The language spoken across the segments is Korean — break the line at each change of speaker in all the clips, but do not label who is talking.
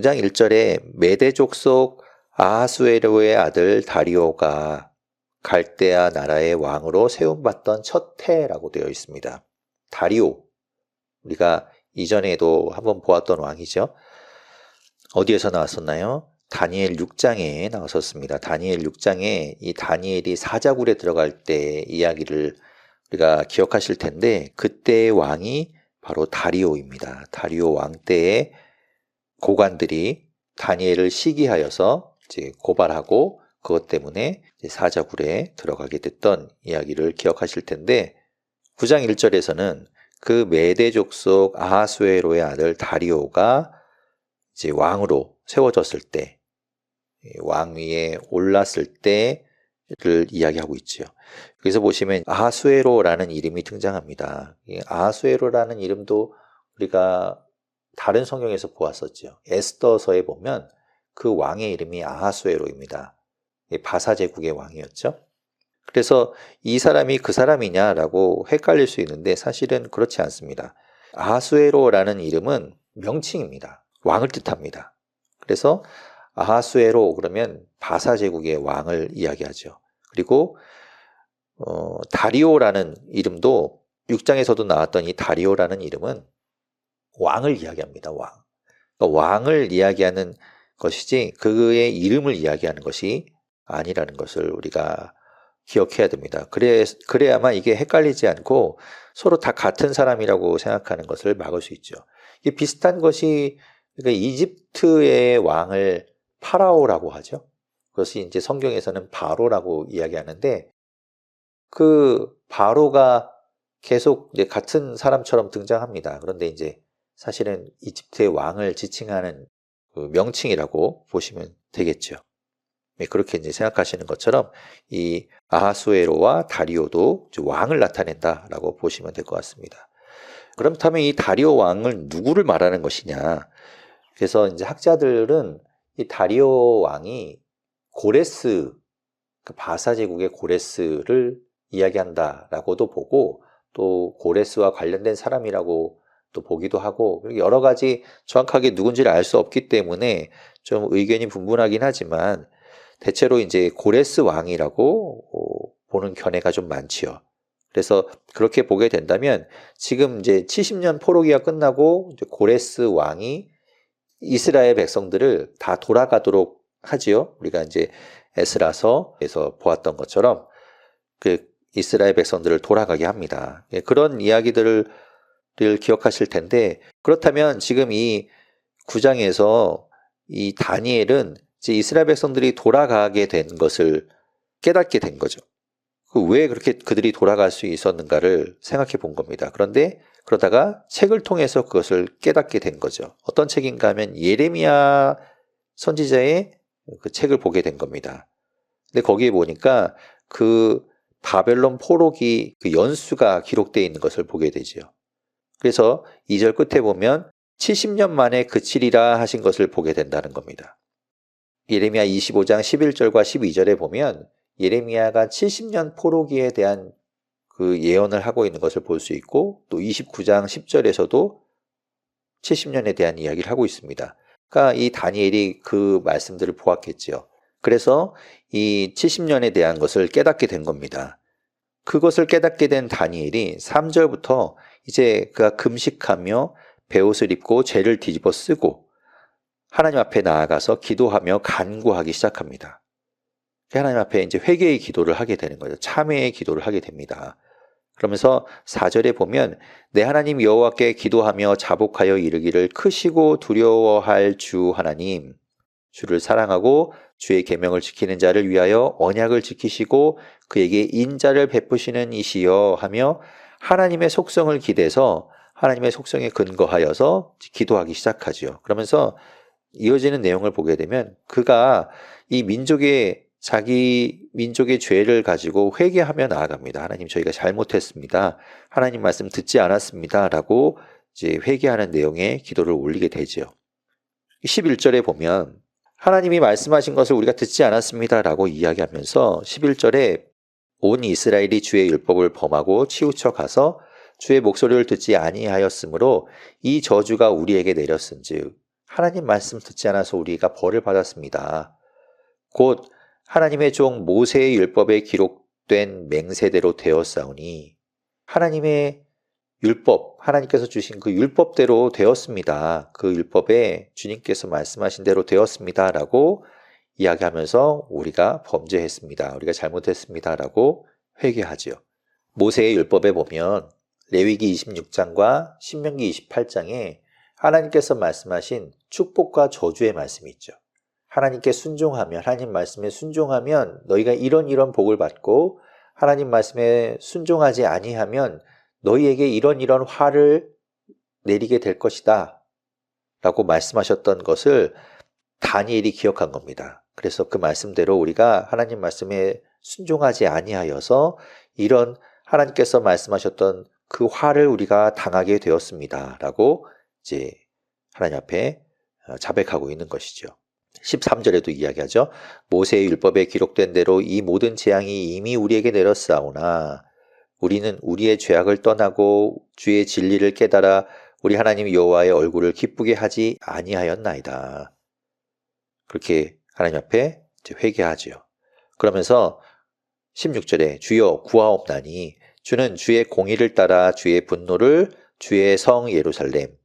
9장 1절에 메대족 속 아하수에로의 아들 다리오가 갈대아 나라의 왕으로 세움받던 첫 해라고 되어 있습니다. 다리오, 우리가 이전에도 한번 보았던 왕이죠. 어디에서 나왔었나요? 다니엘 6장에 나왔었습니다. 다니엘 6장에 이 다니엘이 사자굴에 들어갈 때 이야기를 우리가 기억하실 텐데, 그때의 왕이 바로 다리오입니다. 다리오 왕 때에 고관들이 다니엘을 시기하여서 이제 고발하고 그것 때문에 사자굴에 들어가게 됐던 이야기를 기억하실 텐데, 9장 1절에서는 그 메대족 속 아하수에로의 아들 다리오가 이제 왕으로 세워졌을 때, 왕 위에 올랐을 때를 이야기하고 있죠. 여기서 보시면 아하수에로라는 이름이 등장합니다. 아하수에로라는 이름도 우리가 다른 성경에서 보았었죠. 에스더서에 보면 그 왕의 이름이 아하수에로입니다. 바사 제국의 왕이었죠. 그래서 이 사람이 그 사람이냐라고 헷갈릴 수 있는데 사실은 그렇지 않습니다. 아하수에로라는 이름은 명칭입니다. 왕을 뜻합니다. 그래서 아하수에로 그러면 바사 제국의 왕을 이야기하죠. 그리고 다리오라는 이름도 6장에서도 나왔던 이 다리오라는 이름은 왕을 이야기합니다. 왕. 그러니까 왕을 이야기하는 것이지 그의 이름을 이야기하는 것이 아니라는 것을 우리가 기억해야 됩니다. 그래야만 이게 헷갈리지 않고 서로 다 같은 사람이라고 생각하는 것을 막을 수 있죠. 이게 비슷한 것이 그러니까 이집트의 왕을 파라오라고 하죠. 그것이 이제 성경에서는 바로라고 이야기하는데, 그 바로가 계속 이제 같은 사람처럼 등장합니다. 그런데 이제 사실은 이집트의 왕을 지칭하는 그 명칭이라고 보시면 되겠죠. 그렇게 이제 생각하시는 것처럼 이 아하수에로와 다리오도 왕을 나타낸다라고 보시면 될 것 같습니다. 그렇다면 이 다리오 왕을 누구를 말하는 것이냐? 그래서 이제 학자들은 이 다리오 왕이 고레스, 그 바사 제국의 고레스를 이야기한다라고도 보고, 또 고레스와 관련된 사람이라고 또 보기도 하고, 여러 가지 정확하게 누군지를 알 수 없기 때문에 좀 의견이 분분하긴 하지만 대체로 이제 고레스 왕이라고 보는 견해가 좀 많지요. 그래서 그렇게 보게 된다면 지금 이제 70년 포로기가 끝나고 이제 고레스 왕이 이스라엘 백성들을 다 돌아가도록 하지요. 우리가 이제 에스라서에서 보았던 것처럼 그 이스라엘 백성들을 돌아가게 합니다. 그런 이야기들을 기억하실 텐데, 그렇다면 지금 이 9장에서 이 다니엘은 이제 이스라엘 백성들이 돌아가게 된 것을 깨닫게 된 거죠. 왜 그렇게 그들이 돌아갈 수 있었는가를 생각해 본 겁니다. 그런데 그러다가 책을 통해서 그것을 깨닫게 된 거죠. 어떤 책인가 하면 예레미야 선지자의 그 책을 보게 된 겁니다. 근데 거기에 보니까 그 바벨론 포로기 그 연수가 기록되어 있는 것을 보게 되죠. 그래서 2절 끝에 보면 70년 만에 그치리라 하신 것을 보게 된다는 겁니다. 예레미야 25장 11절과 12절에 보면 예레미야가 70년 포로기에 대한 그 예언을 하고 있는 것을 볼 수 있고, 또 29장 10절에서도 70년에 대한 이야기를 하고 있습니다. 그러니까 이 다니엘이 그 말씀들을 보았겠지요. 그래서 이 70년에 대한 것을 깨닫게 된 겁니다. 그것을 깨닫게 된 다니엘이 3절부터 이제 그가 금식하며 베옷을 입고 죄를 뒤집어 쓰고 하나님 앞에 나아가서 기도하며 간구하기 시작합니다. 하나님 앞에 이제 회개의 기도를 하게 되는 거죠. 참회의 기도를 하게 됩니다. 그러면서 4절에 보면 내 하나님 여호와께 기도하며 자복하여 이르기를 크시고 두려워할 주 하나님, 주를 사랑하고 주의 계명을 지키는 자를 위하여 언약을 지키시고 그에게 인자를 베푸시는 이시여 하며 하나님의 속성을 기대서 하나님의 속성에 근거하여서 기도하기 시작하죠. 그러면서 이어지는 내용을 보게 되면 그가 이 자기 민족의 죄를 가지고 회개하며 나아갑니다. 하나님, 저희가 잘못했습니다. 하나님 말씀 듣지 않았습니다. 라고 이제 회개하는 내용의 기도를 올리게 되죠. 11절에 보면 하나님이 말씀하신 것을 우리가 듣지 않았습니다. 라고 이야기하면서 11절에 온 이스라엘이 주의 율법을 범하고 치우쳐 가서 주의 목소리를 듣지 아니하였으므로 이 저주가 우리에게 내렸은즉 하나님 말씀 듣지 않아서 우리가 벌을 받았습니다. 곧 하나님의 종 모세의 율법에 기록된 맹세대로 되었사오니 하나님의 율법, 하나님께서 주신 그 율법대로 되었습니다. 그 율법에 주님께서 말씀하신 대로 되었습니다. 라고 이야기하면서 우리가 범죄했습니다. 우리가 잘못했습니다. 라고 회개하지요. 모세의 율법에 보면 레위기 26장과 신명기 28장에 하나님께서 말씀하신 축복과 저주의 말씀이 있죠. 하나님께 순종하면, 하나님 말씀에 순종하면 너희가 이런 복을 받고 하나님 말씀에 순종하지 아니하면 너희에게 이런 화를 내리게 될 것이다 라고 말씀하셨던 것을 다니엘이 기억한 겁니다. 그래서 그 말씀대로 우리가 하나님 말씀에 순종하지 아니하여서 이런 하나님께서 말씀하셨던 그 화를 우리가 당하게 되었습니다 라고 이제 하나님 앞에 자백하고 있는 것이죠. 13절에도 이야기하죠. 모세의 율법에 기록된 대로 이 모든 재앙이 이미 우리에게 내렸사오나 우리는 우리의 죄악을 떠나고 주의 진리를 깨달아 우리 하나님 여호와의 얼굴을 기쁘게 하지 아니하였나이다. 그렇게 하나님 앞에 이제 회개하지요. 그러면서 16절에 주여 구하옵나니 주는 주의 공의를 따라 주의 분노를 주의 성 예루살렘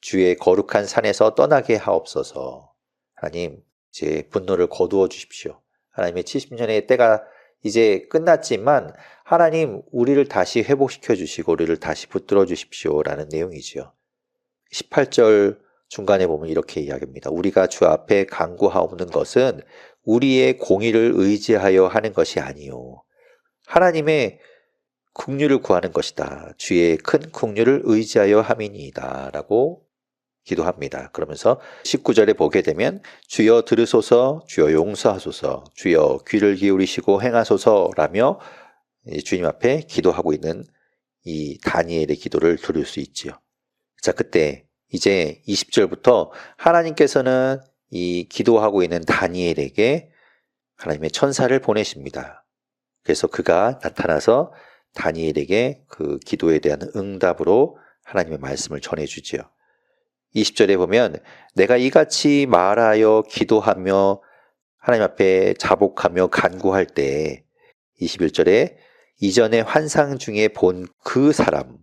주의 거룩한 산에서 떠나게 하옵소서. 하나님 이제 분노를 거두어 주십시오. 하나님의 70년의 때가 이제 끝났지만 하나님 우리를 다시 회복시켜 주시고 우리를 다시 붙들어 주십시오 라는 내용이지요. 18절 중간에 보면 이렇게 이야기합니다. 우리가 주 앞에 간구하옵는 것은 우리의 공의를 의지하여 하는 것이 아니요 하나님의 긍휼을 구하는 것이다. 주의 큰 긍휼을 의지하여 함이니이다 라고 기도합니다. 그러면서 19절에 보게 되면 주여 들으소서 주여 용서하소서 주여 귀를 기울이시고 행하소서라며 주님 앞에 기도하고 있는 이 다니엘의 기도를 들을 수 있지요. 자, 그때 이제 20절부터 하나님께서는 이 기도하고 있는 다니엘에게 하나님의 천사를 보내십니다. 그래서 그가 나타나서 다니엘에게 그 기도에 대한 응답으로 하나님의 말씀을 전해주지요. 20절에 보면 내가 이같이 말하여 기도하며 하나님 앞에 자복하며 간구할 때 21절에 이전에 환상 중에 본 그 사람,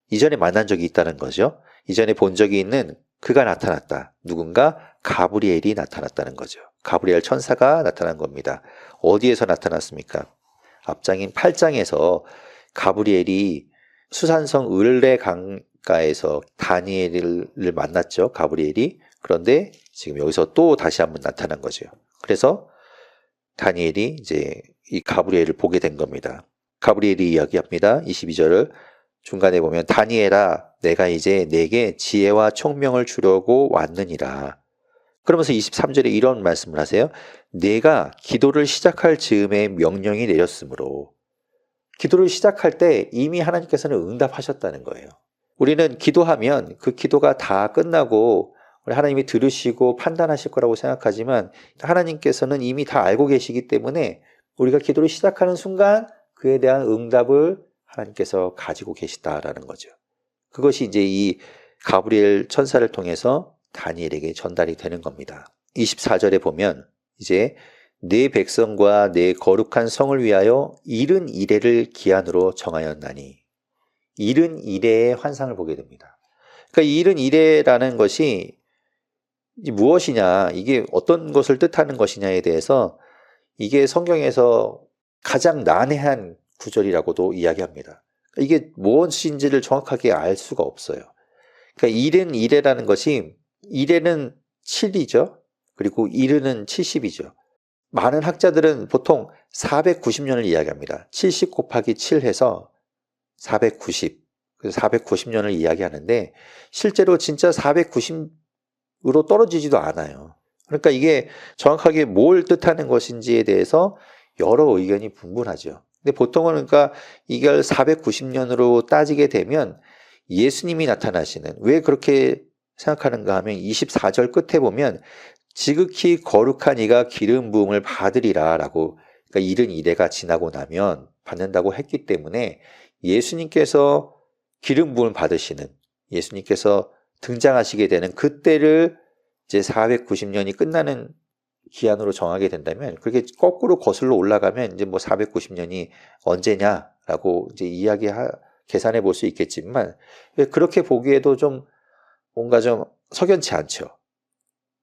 이전에 만난 적이 있다는 거죠. 이전에 본 적이 있는 그가 나타났다. 누군가 가브리엘이 나타났다는 거죠. 가브리엘 천사가 나타난 겁니다. 어디에서 나타났습니까? 앞장인 8장에서 가브리엘이 수산성 을레 강가에서 다니엘을 만났죠. 가브리엘이. 그런데 지금 여기서 또 다시 한번 나타난 거죠. 그래서 다니엘이 이제 이 가브리엘을 보게 된 겁니다. 가브리엘이 이야기합니다. 22절을 중간에 보면 다니엘아 내가 이제 내게 지혜와 총명을 주려고 왔느니라. 그러면서 23절에 이런 말씀을 하세요. 내가 기도를 시작할 즈음에 명령이 내렸으므로 기도를 시작할 때 이미 하나님께서는 응답하셨다는 거예요. 우리는 기도하면 그 기도가 다 끝나고 우리 하나님이 들으시고 판단하실 거라고 생각하지만 하나님께서는 이미 다 알고 계시기 때문에 우리가 기도를 시작하는 순간 그에 대한 응답을 하나님께서 가지고 계시다라는 거죠. 그것이 이제 이 가브리엘 천사를 통해서 다니엘에게 전달이 되는 겁니다. 24절에 보면 이제 내 백성과 내 거룩한 성을 위하여 70이레를 기한으로 정하였나니 70이레의 환상을 보게 됩니다. 그러니까 70이레라는 것이 무엇이냐, 이게 어떤 것을 뜻하는 것이냐에 대해서 이게 성경에서 가장 난해한 구절이라고도 이야기합니다. 이게 무엇인지를 정확하게 알 수가 없어요. 그러니까 70이레라는 것이 1에는 7이죠. 그리고 1은 70이죠. 많은 학자들은 보통 490년을 이야기합니다. 70 곱하기 7 해서 490, 490년을 이야기하는데 실제로 진짜 490으로 떨어지지도 않아요. 그러니까 이게 정확하게 뭘 뜻하는 것인지에 대해서 여러 의견이 분분하죠. 근데 보통은 그러니까 이걸 490년으로 따지게 되면 예수님이 나타나시는, 왜 그렇게 생각하는가 하면 24절 끝에 보면 지극히 거룩한 이가 기름 부음을 받으리라 라고, 그러니까 70이레가 지나고 나면 받는다고 했기 때문에 예수님께서 기름 부음을 받으시는, 예수님께서 등장하시게 되는 그때를 이제 490년이 끝나는 기한으로 정하게 된다면 그렇게 거꾸로 거슬러 올라가면 이제 뭐 490년이 언제냐라고 이제 계산해 볼 수 있겠지만 그렇게 보기에도 좀 뭔가 좀 석연치 않죠.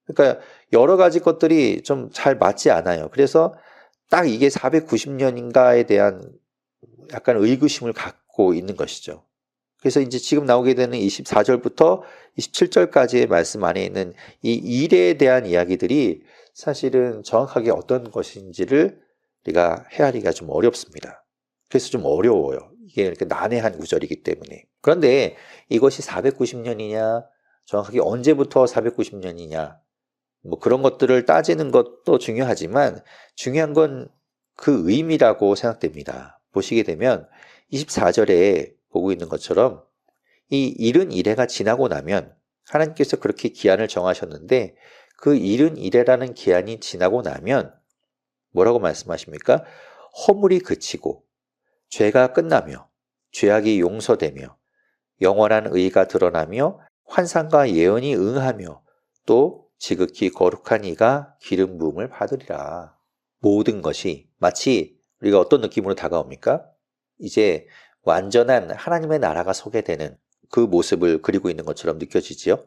그러니까 여러 가지 것들이 좀 잘 맞지 않아요. 그래서 딱 이게 490년인가에 대한 약간 의구심을 갖고 있는 것이죠. 그래서 이제 지금 나오게 되는 24절부터 27절까지의 말씀 안에 있는 이 일에 대한 이야기들이 사실은 정확하게 어떤 것인지를 우리가 헤아리기가 좀 어렵습니다. 그래서 좀 어려워요. 이게 이렇게 난해한 구절이기 때문에. 그런데 이것이 490년이냐, 정확하게 언제부터 490년이냐, 뭐 그런 것들을 따지는 것도 중요하지만 중요한 건 그 의미라고 생각됩니다. 보시게 되면 24절에 보고 있는 것처럼 이 일은 이래가 지나고 나면 하나님께서 그렇게 기한을 정하셨는데 그 일은 이래라는 기한이 지나고 나면 뭐라고 말씀하십니까? 허물이 그치고 죄가 끝나며 죄악이 용서되며 영원한 의가 드러나며 환상과 예언이 응하며 또 지극히 거룩한 이가 기름 부음을 받으리라. 모든 것이 마치 우리가 어떤 느낌으로 다가옵니까? 이제 완전한 하나님의 나라가 서게 되는 그 모습을 그리고 있는 것처럼 느껴지지요.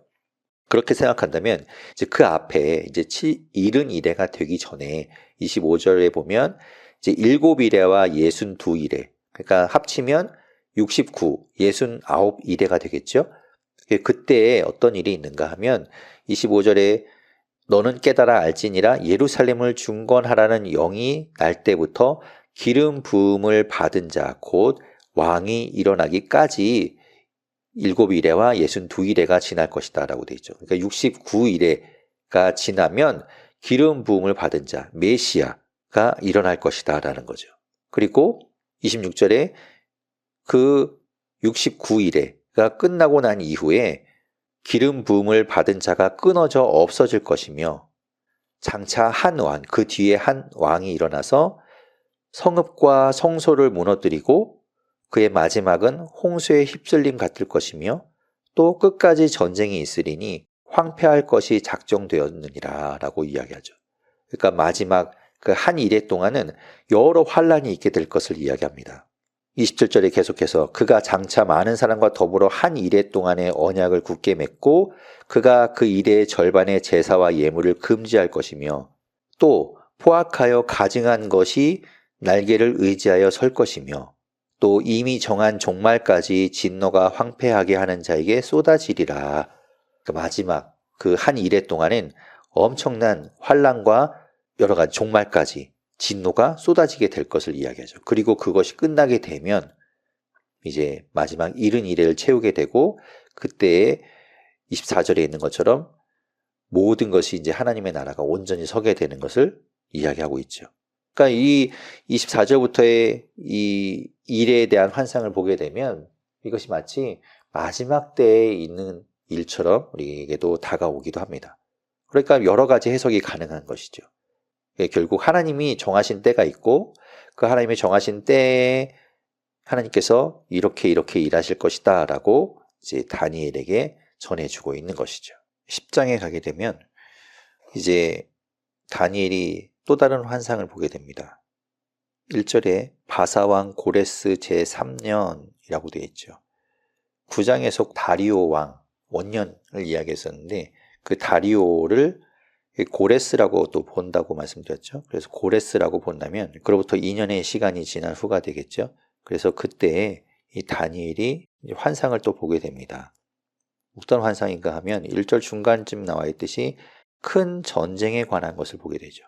그렇게 생각한다면 이제 그 앞에 이제 일은 이래가 되기 전에 25절에 보면 이제 7이래와 62이래, 그러니까 합치면 69, 69이래가 되겠죠. 그때 어떤 일이 있는가 하면 25절에 너는 깨달아 알지니라 예루살렘을 중건하라는 영이 날 때부터 기름 부음을 받은 자 곧 왕이 일어나기까지 7이래와 62이래가 지날 것이다 라고 되어 있죠. 그러니까 69이래가 지나면 기름 부음을 받은 자 메시아가 일어날 것이다 라는 거죠. 그리고 26절에 그 69이래가 끝나고 난 이후에 기름 부음을 받은 자가 끊어져 없어질 것이며 장차 한 왕, 그 뒤에 한 왕이 일어나서 성읍과 성소를 무너뜨리고 그의 마지막은 홍수에 휩쓸림 같을 것이며 또 끝까지 전쟁이 있으리니 황폐할 것이 작정되었느니라 라고 이야기하죠. 그러니까 마지막 그 한 일해 동안은 여러 환란이 있게 될 것을 이야기합니다. 27절에 계속해서 그가 장차 많은 사람과 더불어 한 일해 동안의 언약을 굳게 맺고 그가 그 일해의 절반의 제사와 예물을 금지할 것이며 또 포악하여 가증한 것이 날개를 의지하여 설 것이며 또 이미 정한 종말까지 진노가 황폐하게 하는 자에게 쏟아지리라. 그 마지막 그 한 일해 동안엔 엄청난 환난과 여러 가지 종말까지 진노가 쏟아지게 될 것을 이야기하죠. 그리고 그것이 끝나게 되면 이제 마지막 70이래를 채우게 되고 그때에 24절에 있는 것처럼 모든 것이 이제 하나님의 나라가 온전히 서게 되는 것을 이야기하고 있죠. 그러니까 이 24절부터의 이 일에 대한 환상을 보게 되면 이것이 마치 마지막 때에 있는 일처럼 우리에게도 다가오기도 합니다. 그러니까 여러 가지 해석이 가능한 것이죠. 결국 하나님이 정하신 때가 있고 그 하나님이 정하신 때에 하나님께서 이렇게 일하실 것이다 라고 이제 다니엘에게 전해주고 있는 것이죠. 10장에 가게 되면 이제 다니엘이 또 다른 환상을 보게 됩니다. 1절에 바사왕 고레스 제3년이라고 되어 있죠. 9장에서 다리오 왕 원년을 이야기했었는데 그 다리오를 고레스라고 또 본다고 말씀드렸죠. 그래서 고레스라고 본다면 그로부터 2년의 시간이 지난 후가 되겠죠. 그래서 그때 이 다니엘이 환상을 또 보게 됩니다. 어떤 환상인가 하면 1절 중간쯤 나와 있듯이 큰 전쟁에 관한 것을 보게 되죠.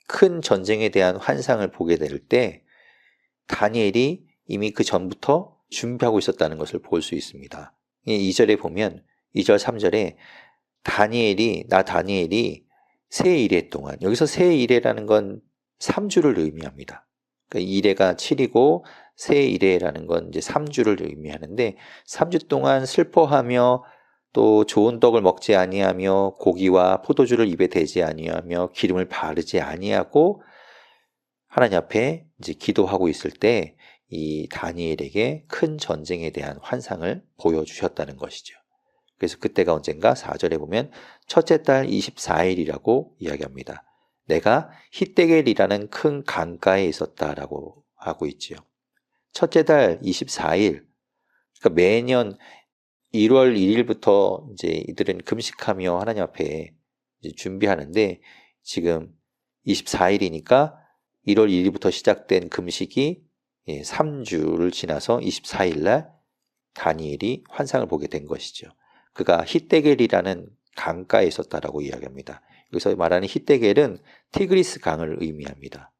큰 전쟁에 대한 환상을 보게 될 때 다니엘이 이미 그 전부터 준비하고 있었다는 것을 볼 수 있습니다. 2절에 보면 2절 3절에 다니엘이 세 일해 동안, 여기서 세 일해라는 건 3주를 의미합니다. 그러니까 일해가 7이고 세 일해라는 건 이제 3주를 의미하는데 3주 동안 슬퍼하며 또 좋은 떡을 먹지 아니하며 고기와 포도주를 입에 대지 아니하며 기름을 바르지 아니하고 하나님 앞에 이제 기도하고 있을 때 이 다니엘에게 큰 전쟁에 대한 환상을 보여주셨다는 것이죠. 그래서 그때가 언젠가 4절에 보면 첫째 달 24일이라고 이야기합니다. 내가 히데겔이라는 큰 강가에 있었다라고 하고 있지요. 첫째 달 24일, 그러니까 매년 1월 1일부터 이제 이들은 금식하며 하나님 앞에 이제 준비하는데 지금 24일이니까 1월 1일부터 시작된 금식이 3주를 지나서 24일 날 다니엘이 환상을 보게 된 것이죠. 그가 히데겔이라는 강가에 있었다라고 이야기합니다. 여기서 말하는 히데겔은 티그리스 강을 의미합니다.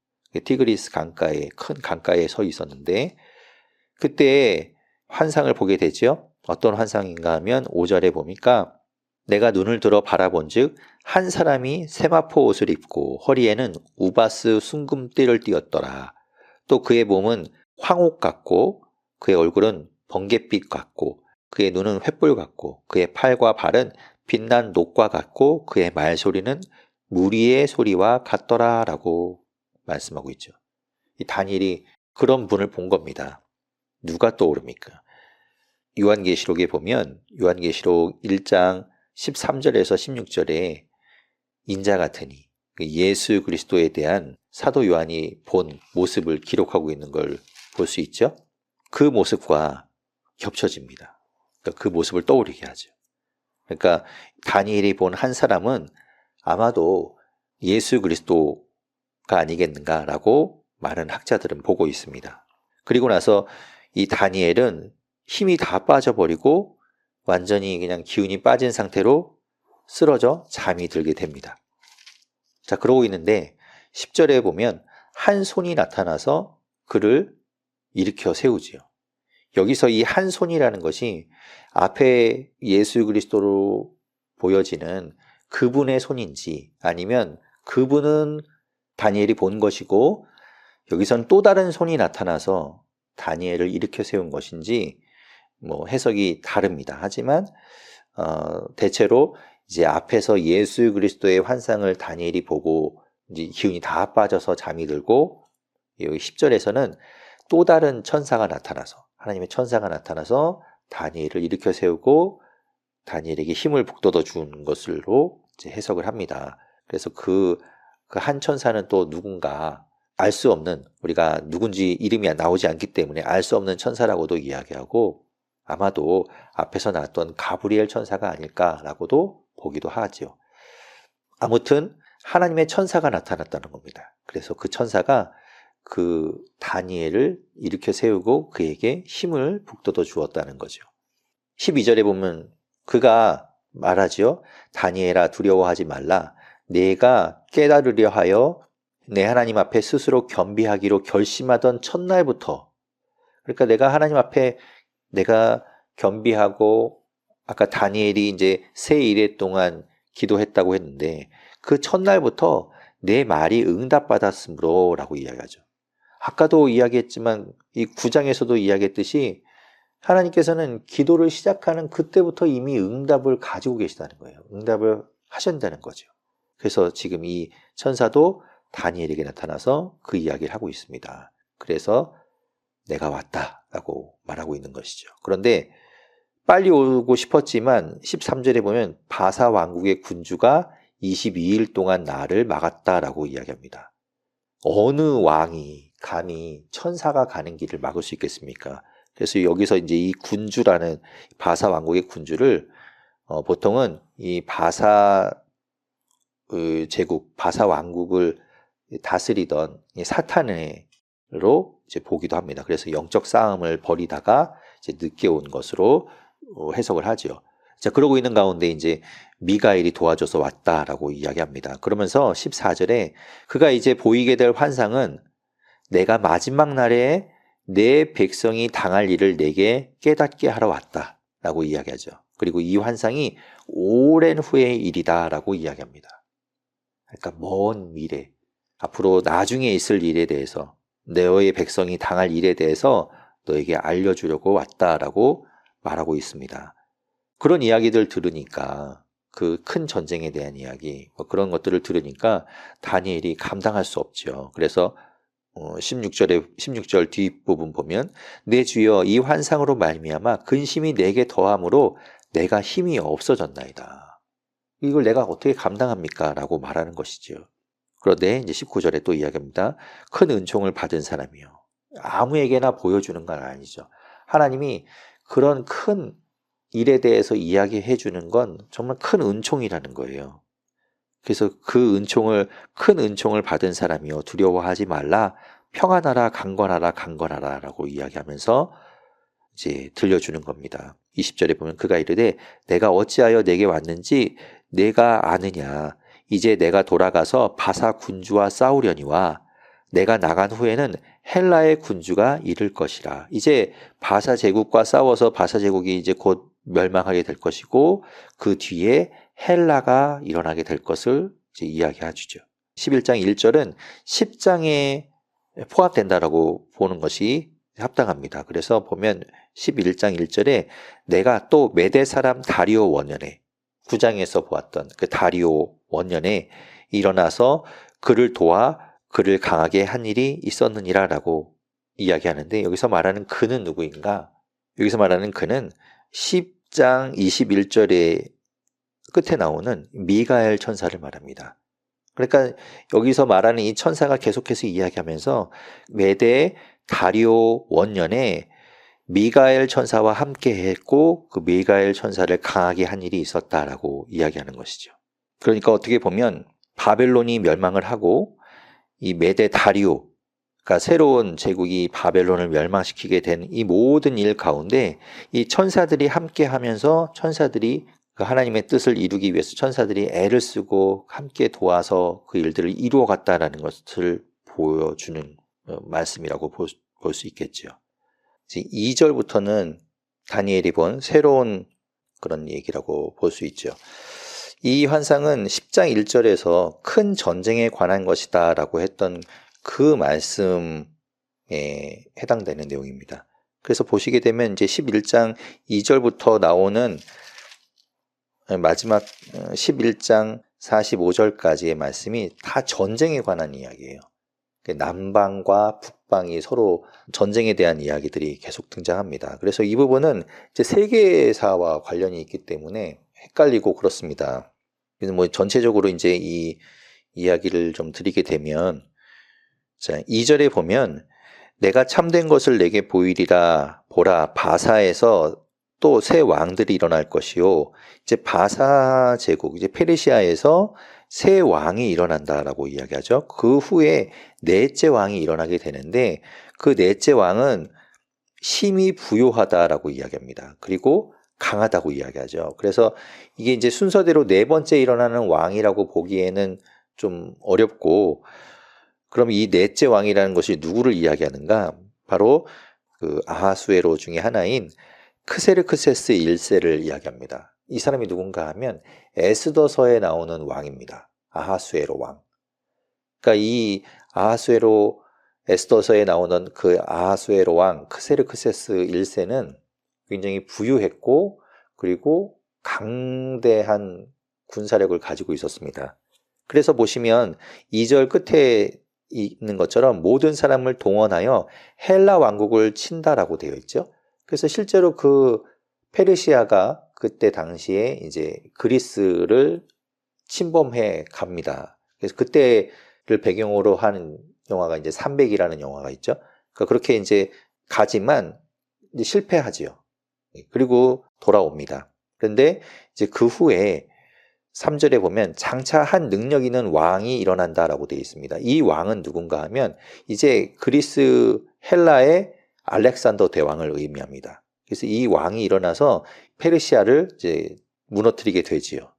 티그리스 강가에, 큰 강가에 서 있었는데 그때 환상을 보게 되죠. 어떤 환상인가 하면 5절에 보니까 내가 눈을 들어 바라본즉 한 사람이 세마포 옷을 입고 허리에는 우바스 순금띠를 띠었더라. 또 그의 몸은 황옥 같고 그의 얼굴은 번갯빛 같고 그의 눈은 횃불 같고 그의 팔과 발은 빛난 녹과 같고 그의 말소리는 무리의 소리와 같더라 라고 말씀하고 있죠. 이 다니엘이 그런 분을 본 겁니다. 누가 떠오릅니까? 요한계시록에 보면 요한계시록 1장 13절에서 16절에 인자 같으니 예수 그리스도에 대한 사도 요한이 본 모습을 기록하고 있는 걸 볼 수 있죠. 그 모습과 겹쳐집니다. 그러니까 그 모습을 떠오르게 하죠. 그러니까 다니엘이 본 한 사람은 아마도 예수 그리스도가 아니겠는가라고 많은 학자들은 보고 있습니다. 그리고 나서 이 다니엘은 힘이 다 빠져버리고 완전히 그냥 기운이 빠진 상태로 쓰러져 잠이 들게 됩니다. 자, 그러고 있는데 10절에 보면 한 손이 나타나서 그를 일으켜 세우지요. 여기서 이 한 손이라는 것이 앞에 예수 그리스도로 보여지는 그분의 손인지 아니면 그분은 다니엘이 본 것이고 여기선 또 다른 손이 나타나서 다니엘을 일으켜 세운 것인지 해석이 다릅니다. 하지만 대체로 이제 앞에서 예수 그리스도의 환상을 다니엘이 보고 이제 기운이 다 빠져서 잠이 들고 여기 10절에서는 또 다른 천사가 나타나서 하나님의 천사가 나타나서 다니엘을 일으켜 세우고 다니엘에게 힘을 북돋워 주는 것으로 이제 해석을 합니다. 그래서 그 한 천사는 또 누군가 알 수 없는, 우리가 누군지 이름이 나오지 않기 때문에 알 수 없는 천사라고도 이야기하고 아마도 앞에서 나왔던 가브리엘 천사가 아닐까라고도 보기도 하죠. 아무튼 하나님의 천사가 나타났다는 겁니다. 그래서 그 천사가 그 다니엘을 일으켜 세우고 그에게 힘을 북돋워 주었다는 거죠. 12절에 보면 그가 말하지요. 다니엘아 두려워하지 말라. 내가 깨달으려 하여 내 하나님 앞에 스스로 겸비하기로 결심하던 첫날부터, 그러니까 내가 하나님 앞에 내가 겸비하고 아까 다니엘이 이제 세 일해 동안 기도했다고 했는데 그 첫날부터 내 말이 응답받았으므로 라고 이야기하죠. 아까도 이야기했지만 이 9장에서도 이야기했듯이 하나님께서는 기도를 시작하는 그때부터 이미 응답을 가지고 계시다는 거예요. 응답을 하신다는 거죠. 그래서 지금 이 천사도 다니엘에게 나타나서 그 이야기를 하고 있습니다. 그래서 내가 왔다라고 말하고 있는 것이죠. 그런데 빨리 오고 싶었지만 13절에 보면 바사 왕국의 군주가 22일 동안 나를 막았다라고 이야기합니다. 어느 왕이 감히 천사가 가는 길을 막을 수 있겠습니까? 그래서 여기서 이제 이 군주라는 바사 왕국의 군주를 보통은 이 바사 제국, 바사 왕국을 다스리던 사탄으로 이제 보기도 합니다. 그래서 영적 싸움을 벌이다가 이제 늦게 온 것으로 해석을 하죠. 자, 그러고 있는 가운데 이제 미가엘이 도와줘서 왔다라고 이야기합니다. 그러면서 14절에 그가 이제 보이게 될 환상은 내가 마지막 날에 내 백성이 당할 일을 내게 깨닫게 하러 왔다라고 이야기하죠. 그리고 이 환상이 오랜 후의 일이다라고 이야기합니다. 그러니까 먼 미래, 앞으로 나중에 있을 일에 대해서, 너의 백성이 당할 일에 대해서 너에게 알려주려고 왔다라고 말하고 있습니다. 그런 이야기들 들으니까, 그 큰 전쟁에 대한 이야기, 그런 것들을 들으니까 다니엘이 감당할 수 없죠. 그래서 16절 뒷부분 보면 내 주여 이 환상으로 말미암아 근심이 내게 더함으로 내가 힘이 없어졌나이다. 이걸 내가 어떻게 감당합니까? 라고 말하는 것이죠. 그런데 이제 19절에 또 이야기합니다. 큰 은총을 받은 사람이요. 아무에게나 보여주는 건 아니죠. 하나님이 그런 큰 일에 대해서 이야기해 주는 건 정말 큰 은총이라는 거예요. 그래서 큰 은총을 받은 사람이요. 두려워하지 말라. 평안하라, 강건하라, 강건하라 라고 이야기하면서 이제 들려주는 겁니다. 20절에 보면 그가 이르되 내가 어찌하여 내게 왔는지 내가 아느냐. 이제 내가 돌아가서 바사 군주와 싸우려니와 내가 나간 후에는 헬라의 군주가 이를 것이라. 이제 바사 제국과 싸워서 바사 제국이 이제 곧 멸망하게 될 것이고 그 뒤에 헬라가 일어나게 될 것을 이제 이야기해 주죠. 11장 1절은 10장에 포함된다라고 보는 것이 합당합니다. 그래서 보면 11장 1절에 내가 또 메대 사람 다리오 원년에 9장에서 보았던 그 다리오 원년에 일어나서 그를 도와 그를 강하게 한 일이 있었느니라 라고 이야기하는데 여기서 말하는 그는 누구인가? 여기서 말하는 그는 10장 21절에 끝에 나오는 미가엘 천사를 말합니다. 그러니까 여기서 말하는 이 천사가 계속해서 이야기하면서 메대 다리오 원년에 미가엘 천사와 함께 했고 그 미가엘 천사를 강하게 한 일이 있었다라고 이야기하는 것이죠. 그러니까 어떻게 보면 바벨론이 멸망을 하고 이 메대 다리오, 그러니까 새로운 제국이 바벨론을 멸망시키게 된 이 모든 일 가운데 이 천사들이 함께 하면서 천사들이 그 하나님의 뜻을 이루기 위해서 천사들이 애를 쓰고 함께 도와서 그 일들을 이루어 갔다라는 것을 보여주는 말씀이라고 볼 수 있겠죠. 2절부터는 다니엘이 본 새로운 그런 얘기라고 볼 수 있죠. 이 환상은 10장 1절에서 큰 전쟁에 관한 것이다 라고 했던 그 말씀에 해당되는 내용입니다. 그래서 보시게 되면 이제 11장 2절부터 나오는 마지막 11장 45절까지의 말씀이 다 전쟁에 관한 이야기예요. 남방과 북방이 서로 전쟁에 대한 이야기들이 계속 등장합니다. 그래서 이 부분은 이제 세계사와 관련이 있기 때문에 헷갈리고 그렇습니다. 그래서 뭐 전체적으로 이제 이 이야기를 좀 드리게 되면, 자, 2절에 보면 내가 참된 것을 내게 보이리라. 보라, 바사에서 또 새 왕들이 일어날 것이요. 이제 바사 제국, 이제 페르시아에서 새 왕이 일어난다라고 이야기하죠. 그 후에 넷째 왕이 일어나게 되는데 그 넷째 왕은 힘이 부요하다라고 이야기합니다. 그리고 강하다고 이야기하죠. 그래서 이게 이제 순서대로 네 번째 일어나는 왕이라고 보기에는 좀 어렵고, 그럼 이 넷째 왕이라는 것이 누구를 이야기하는가? 바로 그 아하수에로 중에 하나인 크세르크세스 1세를 이야기합니다. 이 사람이 누군가 하면 에스더서에 나오는 왕입니다. 아하수에로 왕. 그러니까 이 아하수에로 에스더서에 나오는 그 아하수에로 왕 크세르크세스 1세는 굉장히 부유했고 그리고 강대한 군사력을 가지고 있었습니다. 그래서 보시면 2절 끝에 있는 것처럼 모든 사람을 동원하여 헬라 왕국을 친다라고 되어 있죠. 그래서 실제로 그 페르시아가 그때 당시에 이제 그리스를 침범해 갑니다. 그래서 그때를 배경으로 하는 영화가 이제 300이라는 영화가 있죠. 그러니까 그렇게 이제 가지만 이제 실패하지요. 그리고 돌아옵니다. 그런데 이제 그 후에 3절에 보면 장차 한 능력 있는 왕이 일어난다라고 되어 있습니다. 이 왕은 누군가 하면 이제 그리스 헬라의 알렉산더 대왕을 의미합니다. 그래서 이 왕이 일어나서 페르시아를 이제 무너뜨리게 되지요.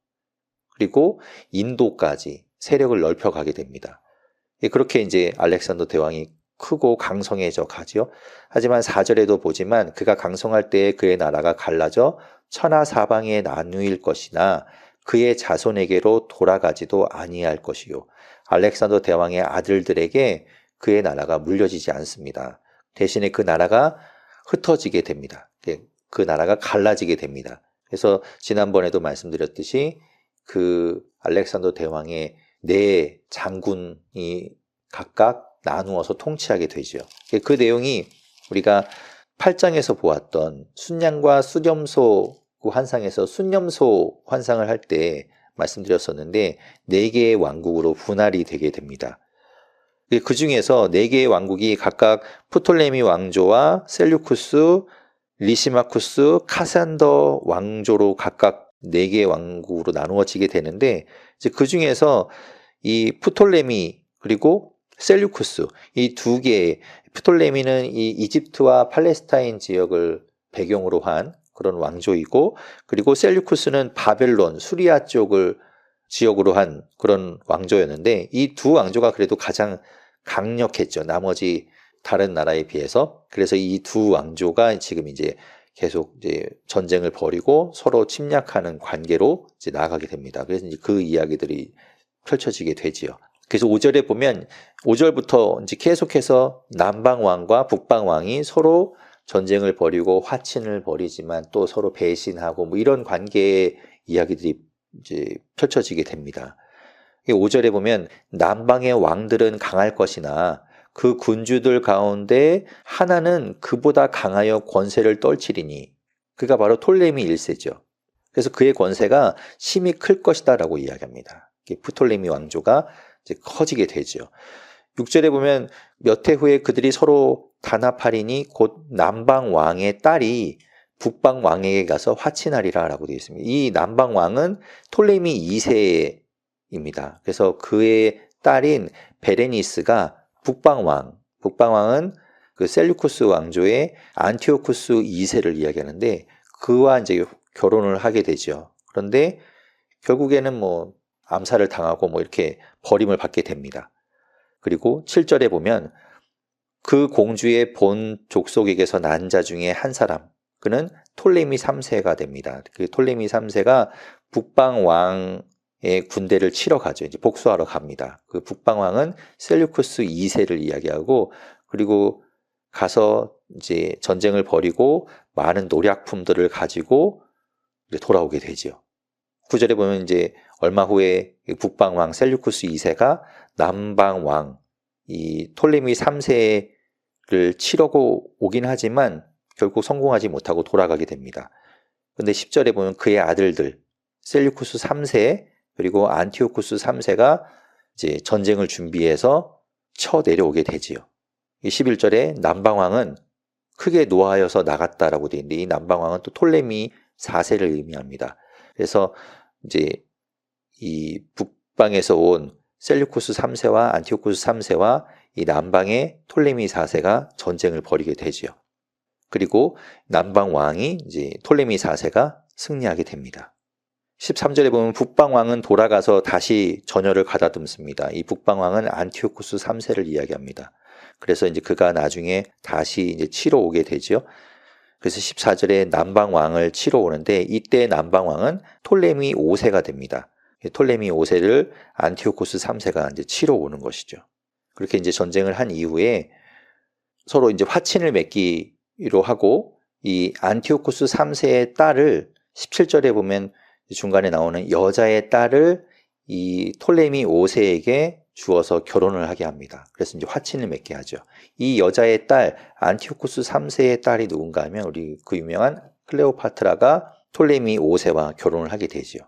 그리고 인도까지 세력을 넓혀가게 됩니다. 그렇게 이제 알렉산더 대왕이 크고 강성해져 가지요. 하지만 4절에도 보지만 그가 강성할 때에 그의 나라가 갈라져 천하사방에 나누일 것이나 그의 자손에게로 돌아가지도 아니할 것이요. 알렉산더 대왕의 아들들에게 그의 나라가 물려지지 않습니다. 대신에 그 나라가 흩어지게 됩니다. 그 나라가 갈라지게 됩니다. 그래서 지난번에도 말씀드렸듯이 그 알렉산더 대왕의 네 장군이 각각 나누어서 통치하게 되죠. 그 내용이 우리가 8장에서 보았던 순양과 수렴소 그 환상에서 순념소 환상을 할 때 말씀드렸었는데 4개의 왕국으로 분할이 되게 됩니다. 그 중에서 4개의 왕국이 각각 프톨레미 왕조와 셀류쿠스, 리시마쿠스, 카산더 왕조로 각각 4개의 왕국으로 나누어지게 되는데 이제 그 중에서 이 프톨레미 그리고 셀류쿠스 이 2개의 프톨레미는 이 이집트와 팔레스타인 지역을 배경으로 한 그런 왕조이고 그리고 셀류쿠스는 바벨론, 수리아 쪽을 지역으로 한 그런 왕조였는데 이 2 왕조가 그래도 가장 강력했죠. 나머지 다른 나라에 비해서. 그래서 이 2 왕조가 지금 이제 계속 이제 전쟁을 벌이고 서로 침략하는 관계로 이제 나아가게 됩니다. 그래서 이제 그 이야기들이 펼쳐지게 되지요. 그래서 5절에 보면 5절부터 이제 계속해서 남방 왕과 북방 왕이 서로 전쟁을 벌이고 화친을 벌이지만 또 서로 배신하고 뭐 이런 관계의 이야기들이 이제 펼쳐지게 됩니다. 5절에 보면 남방의 왕들은 강할 것이나 그 군주들 가운데 하나는 그보다 강하여 권세를 떨치리니 그가 바로 톨레미 1세죠. 그래서 그의 권세가 심히 클 것이다 라고 이야기합니다. 프톨레미 왕조가 이제 커지게 되죠. 6절에 보면 몇 해 후에 그들이 서로 단합하리니 곧 남방 왕의 딸이 북방 왕에게 가서 화친하리라 라고 되어 있습니다. 이 남방 왕은 톨레미 2세입니다. 그래서 그의 딸인 베레니스가 북방 왕은 그 셀류쿠스 왕조의 안티오쿠스 2세를 이야기하는데 그와 이제 결혼을 하게 되죠. 그런데 결국에는 뭐 암살을 당하고 뭐 이렇게 버림을 받게 됩니다. 그리고 7절에 보면 그 공주의 본 족속에게서 난 자 중에 한 사람, 그는 톨레미 3세가 됩니다. 그 톨레미 3세가 북방 왕의 군대를 치러 가죠. 이제 복수하러 갑니다. 그 북방 왕은 셀류쿠스 2세를 이야기하고 그리고 가서 이제 전쟁을 벌이고 많은 노략품들을 가지고 이제 돌아오게 되죠. 9절에 보면 이제 얼마 후에 북방 왕 셀류쿠스 2세가 남방 왕 이 톨레미 3세를 치려고 오긴 하지만 결국 성공하지 못하고 돌아가게 됩니다. 그런데 10절에 보면 그의 아들들 셀류쿠스 3세 그리고 안티오쿠스 3세가 이제 전쟁을 준비해서 쳐 내려오게 되지요. 11절에 남방왕은 크게 노하여서 나갔다라고 되어 있는데 이 남방왕은 또 톨레미 4세를 의미합니다. 그래서 이제 이 북방에서 온 셀류쿠스 3세와 안티오쿠스 3세와 이 남방의 톨레미 4세가 전쟁을 벌이게 되지요. 그리고 남방 왕이 이제 톨레미 4세가 승리하게 됩니다. 13절에 보면 북방 왕은 돌아가서 다시 전열을 가다듬습니다. 이 북방 왕은 안티오쿠스 3세를 이야기합니다. 그래서 이제 그가 나중에 다시 이제 치러 오게 되죠. 그래서 14절에 남방 왕을 치러 오는데 이때 남방 왕은 톨레미 5세가 됩니다. 톨레미 5세를 안티오쿠스 3세가 이제 치러 오는 것이죠. 그렇게 이제 전쟁을 한 이후에 서로 이제 화친을 맺기로 하고 이 안티오쿠스 3세의 딸을 17절에 보면 중간에 나오는 여자의 딸을 이 톨레미 5세에게 주어서 결혼을 하게 합니다. 그래서 이제 화친을 맺게 하죠. 이 여자의 딸 안티오쿠스 3세의 딸이 누군가 하면 우리 그 유명한 클레오파트라가 톨레미 5세와 결혼을 하게 되죠.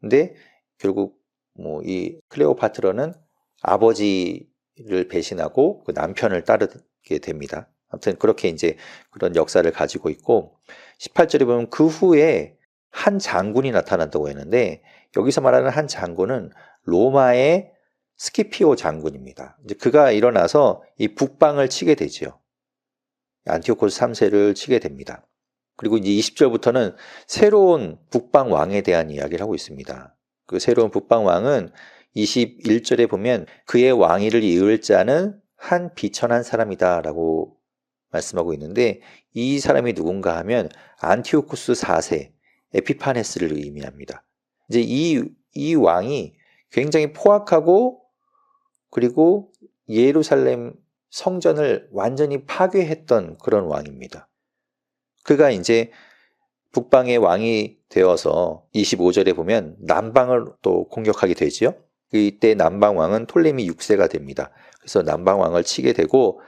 근데 결국 뭐 이 클레오파트라는 아버지를 배신하고 그 남편을 따르게 됩니다. 아무튼 그렇게 이제 그런 역사를 가지고 있고 18절에 보면 그 후에 한 장군이 나타난다고 했는데 여기서 말하는 한 장군은 로마의 스키피오 장군입니다. 이제 그가 일어나서 이 북방을 치게 되죠. 안티오코스 3세를 치게 됩니다. 그리고 이제 20절부터는 새로운 북방 왕에 대한 이야기를 하고 있습니다. 그 새로운 북방 왕은 21절에 보면 그의 왕위를 이을 자는 한 비천한 사람이다라고 말씀하고 있는데 이 사람이 누군가 하면 안티오쿠스 4세 에피파네스를 의미합니다. 이제 이 왕이 굉장히 포악하고 그리고 예루살렘 성전을 완전히 파괴했던 그런 왕입니다. 그가 이제 북방의 왕이 되어서 25절에 보면 남방을 또 공격하게 되지요. 이때 남방 왕은 톨레미 6세가 됩니다. 그래서 남방 왕을 치게 되고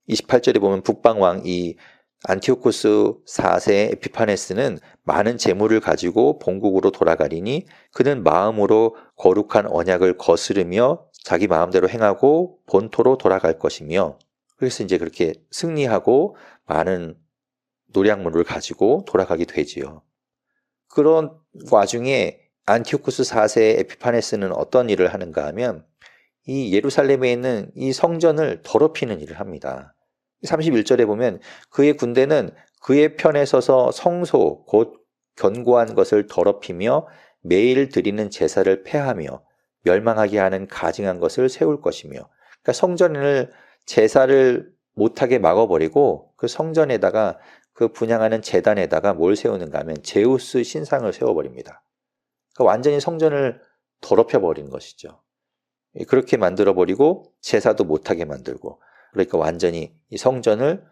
28절에 보면 북방 왕 이 안티오코스 4세 에피파네스는 많은 재물을 가지고 본국으로 돌아가리니 그는 마음으로 거룩한 언약을 거스르며 자기 마음대로 행하고 본토로 돌아갈 것이며, 그래서 이제 그렇게 승리하고 많은 노략물을 가지고 돌아가게 되지요. 그런 와중에 안티오코스 4세 에피파네스는 어떤 일을 하는가 하면 이 예루살렘에 있는 이 성전을 더럽히는 일을 합니다. 31절에 보면 그의 군대는 그의 편에 서서 성소 곧 견고한 것을 더럽히며 매일 드리는 제사를 폐하며 멸망하게 하는 가증한 것을 세울 것이며, 그러니까 성전을 제사를 못하게 막아버리고 그 성전에다가 그 분향하는 제단에다가 뭘 세우는가 하면 제우스 신상을 세워버립니다. 그러니까 완전히 성전을 더럽혀버린 것이죠. 그렇게 만들어버리고 제사도 못하게 만들고, 그러니까 완전히 이 성전을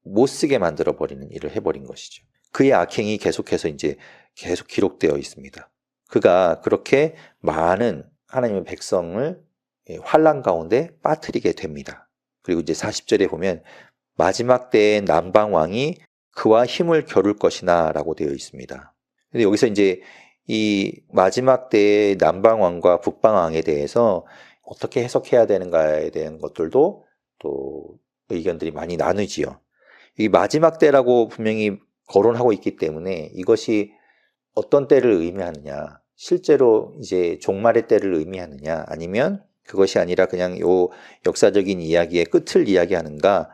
못쓰게 만들어버리는 일을 해버린 것이죠. 그의 악행이 계속해서 이제 계속 기록되어 있습니다. 그가 그렇게 많은 하나님의 백성을 환난 가운데 빠뜨리게 됩니다. 그리고 이제 40절에 보면 마지막 때에 남방왕이 그와 힘을 겨룰 것이나 라고 되어 있습니다. 근데 여기서 이제 이 마지막 때의 남방왕과 북방왕에 대해서 어떻게 해석해야 되는가에 대한 것들도 또 의견들이 많이 나누지요. 이 마지막 때라고 분명히 거론하고 있기 때문에 이것이 어떤 때를 의미하느냐, 실제로 이제 종말의 때를 의미하느냐, 아니면 그것이 아니라 그냥 요 역사적인 이야기의 끝을 이야기하는가,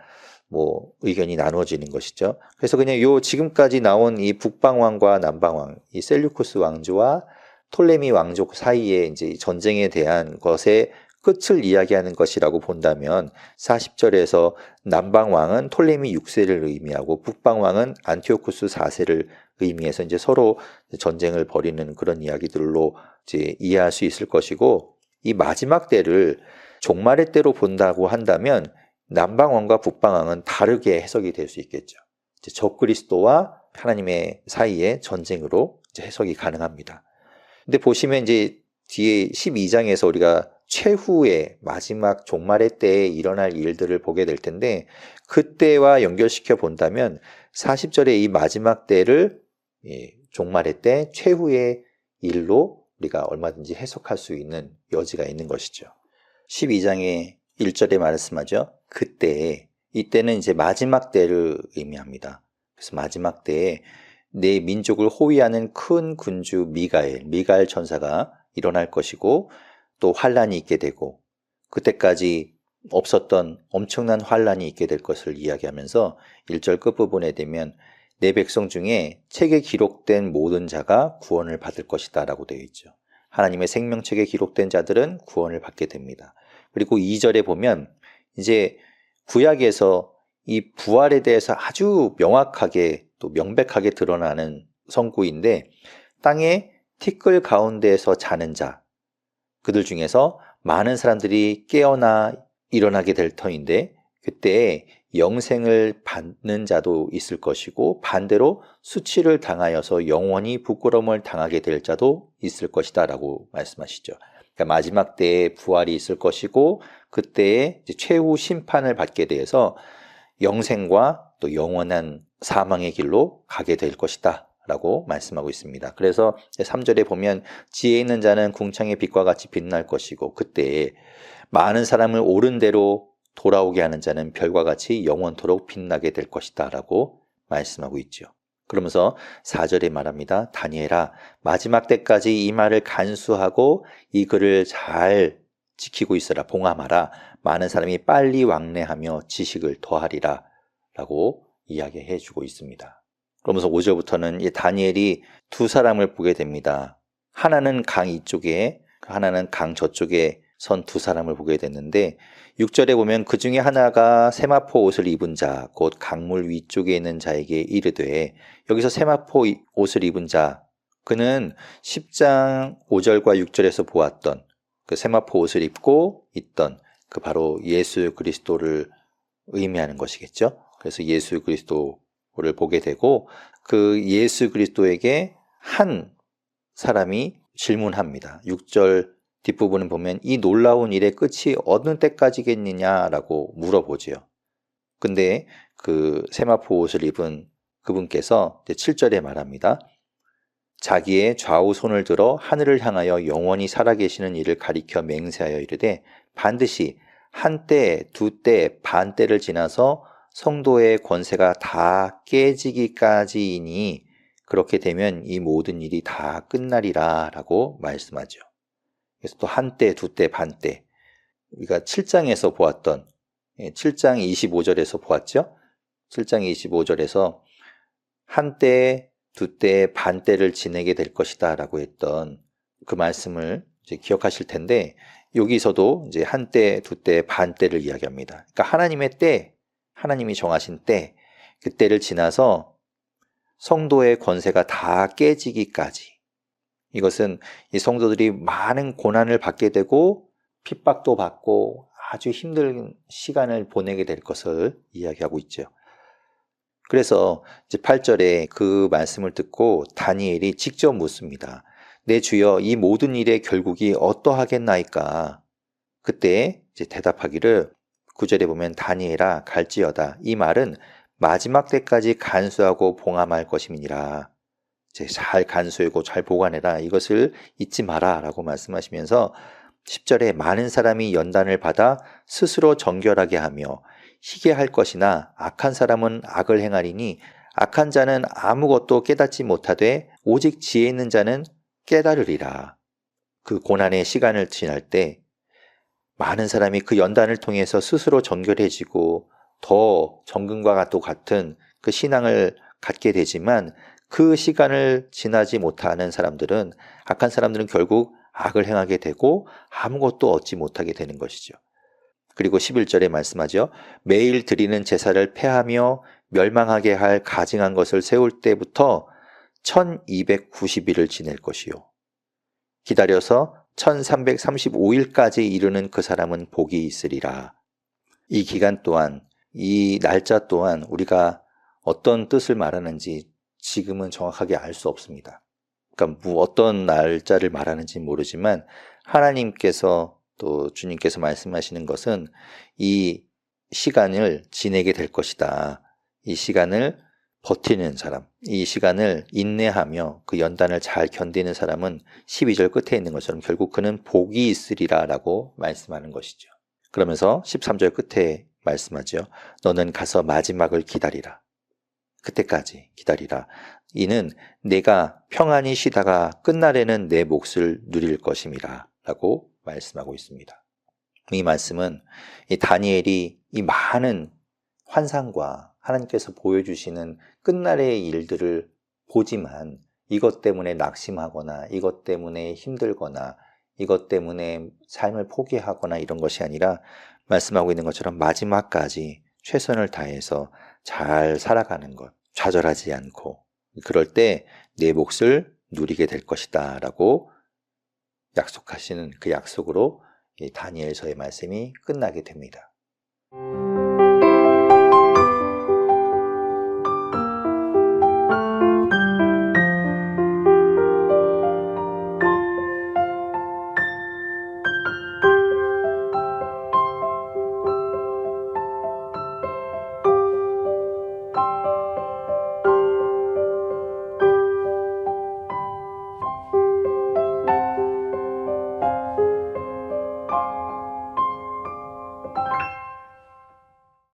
뭐 의견이 나누어지는 것이죠. 그래서 그냥 요 지금까지 나온 이 북방왕과 남방왕, 이 셀류쿠스 왕조와 톨레미 왕족 사이에 이제 전쟁에 대한 것의 끝을 이야기하는 것이라고 본다면 40절에서 남방왕은 톨레미 6세를 의미하고 북방왕은 안티오쿠스 4세를 의미해서 이제 서로 전쟁을 벌이는 그런 이야기들로 이제 이해할 수 있을 것이고, 이 마지막 때를 종말의 때로 본다고 한다면 남방왕과 북방왕은 다르게 해석이 될 수 있겠죠. 이제 적그리스도와 하나님의 사이의 전쟁으로 이제 해석이 가능합니다. 근데 보시면 이제 뒤에 12장에서 우리가 최후의 마지막 종말의 때에 일어날 일들을 보게 될 텐데, 그때와 연결시켜 본다면 40절의 이 마지막 때를 종말의 때 최후의 일로 우리가 얼마든지 해석할 수 있는 여지가 있는 것이죠. 12장의 1절에 말씀하죠. 그때, 이때는 이제 마지막 때를 의미합니다. 그래서 마지막 때에 내 민족을 호위하는 큰 군주 미가엘 천사가 일어날 것이고, 또 환란이 있게 되고 그때까지 없었던 엄청난 환란이 있게 될 것을 이야기하면서 1절 끝부분에 되면 내 백성 중에 책에 기록된 모든 자가 구원을 받을 것이다 라고 되어 있죠. 하나님의 생명책에 기록된 자들은 구원을 받게 됩니다. 그리고 2절에 보면 이제 구약에서 이 부활에 대해서 아주 명확하게 또 명백하게 드러나는 선구인데, 땅에 티끌 가운데에서 자는 자, 그들 중에서 많은 사람들이 깨어나 일어나게 될 터인데, 그때 영생을 받는 자도 있을 것이고 반대로 수치를 당하여서 영원히 부끄러움을 당하게 될 자도 있을 것이다 라고 말씀하시죠. 그러니까 마지막 때에 부활이 있을 것이고 그때에 최후 심판을 받게 돼서 영생과 또 영원한 사망의 길로 가게 될 것이다 라고 말씀하고 있습니다. 그래서 3절에 보면 지혜 있는 자는 궁창의 빛과 같이 빛날 것이고 그때에 많은 사람을 옳은 대로 돌아오게 하는 자는 별과 같이 영원토록 빛나게 될 것이다 라고 말씀하고 있죠. 그러면서 4절에 말합니다. 다니엘아, 마지막 때까지 이 말을 간수하고 이 글을 잘 지키고 있어라. 봉함하라. 많은 사람이 빨리 왕래하며 지식을 더하리라 라고 이야기해 주고 있습니다. 그러면서 5절부터는 이 다니엘이 두 사람을 보게 됩니다. 하나는 강 이쪽에, 하나는 강 저쪽에 선 두 사람을 보게 됐는데 6절에 보면 그 중에 하나가 세마포 옷을 입은 자, 곧 강물 위쪽에 있는 자에게 이르되, 여기서 세마포 옷을 입은 자, 그는 10장 5절과 6절에서 보았던 그 세마포 옷을 입고 있던 그 바로 예수 그리스도를 의미하는 것이겠죠. 그래서 예수 그리스도를 보게 되고 그 예수 그리스도에게 한 사람이 질문합니다. 6절 뒷부분을 보면 이 놀라운 일의 끝이 어느 때까지겠느냐라고 물어보지요. 근데 그 세마포 옷을 입은 그분께서 7절에 말합니다. 자기의 좌우 손을 들어 하늘을 향하여 영원히 살아계시는 이를 가리켜 맹세하여 이르되 반드시 한때, 두때, 반때를 지나서 성도의 권세가 다 깨지기까지이니 그렇게 되면 이 모든 일이 다 끝나리라 라고 말씀하죠. 그래서 또 한때, 두때, 반때, 우리가 7장에서 보았던 7장 25절에서 보았죠. 7장 25절에서 한때, 두때, 반때를 지내게 될 것이다 라고 했던 그 말씀을 이제 기억하실 텐데, 여기서도 이제 한때, 두때, 반때를 이야기합니다. 그러니까 하나님의 때, 하나님이 정하신 때, 그 때를 지나서 성도의 권세가 다 깨지기까지, 이것은 이 성도들이 많은 고난을 받게 되고 핍박도 받고 아주 힘든 시간을 보내게 될 것을 이야기하고 있죠. 그래서 이제 8절에 그 말씀을 듣고 다니엘이 직접 묻습니다. 내 주여, 이 모든 일의 결국이 어떠하겠나이까? 그때 이제 대답하기를 9절에 보면 다니엘아 갈지어다. 이 말은 마지막 때까지 간수하고 봉함할 것임이니라. 이제 잘 간수하고 잘 보관해라. 이것을 잊지 마라 라고 말씀하시면서 10절에 많은 사람이 연단을 받아 스스로 정결하게 하며 희게 할 것이나 악한 사람은 악을 행하리니 악한 자는 아무것도 깨닫지 못하되 오직 지혜 있는 자는 깨달으리라. 그 고난의 시간을 지날 때 많은 사람이 그 연단을 통해서 스스로 정결해지고 더 정금과 같은 그 신앙을 갖게 되지만 그 시간을 지나지 못하는 사람들은, 악한 사람들은 결국 악을 행하게 되고 아무것도 얻지 못하게 되는 것이죠. 그리고 11절에 말씀하죠. 매일 드리는 제사를 폐하며 멸망하게 할 가증한 것을 세울 때부터 1290일을 지낼 것이요. 기다려서 1335일까지 이르는 그 사람은 복이 있으리라. 이 기간 또한, 이 날짜 또한 우리가 어떤 뜻을 말하는지 지금은 정확하게 알 수 없습니다. 그러니까 어떤 날짜를 말하는지 모르지만 하나님께서 또 주님께서 말씀하시는 것은 이 시간을 지내게 될 것이다. 이 시간을 버티는 사람, 이 시간을 인내하며 그 연단을 잘 견디는 사람은 12절 끝에 있는 것처럼 결국 그는 복이 있으리라 라고 말씀하는 것이죠. 그러면서 13절 끝에 말씀하죠. 너는 가서 마지막을 기다리라. 그때까지 기다리라. 이는 내가 평안히 쉬다가 끝날에는 내 몫을 누릴 것임이라 라고 말씀하고 있습니다. 이 말씀은 이 다니엘이 이 많은 환상과 하나님께서 보여주시는 끝날의 일들을 보지만 이것 때문에 낙심하거나 이것 때문에 힘들거나 이것 때문에 삶을 포기하거나 이런 것이 아니라 말씀하고 있는 것처럼 마지막까지 최선을 다해서 잘 살아가는 것, 좌절하지 않고 그럴 때 내 몫을 누리게 될 것이다 라고 약속하시는 그 약속으로 이 다니엘서의 말씀이 끝나게 됩니다.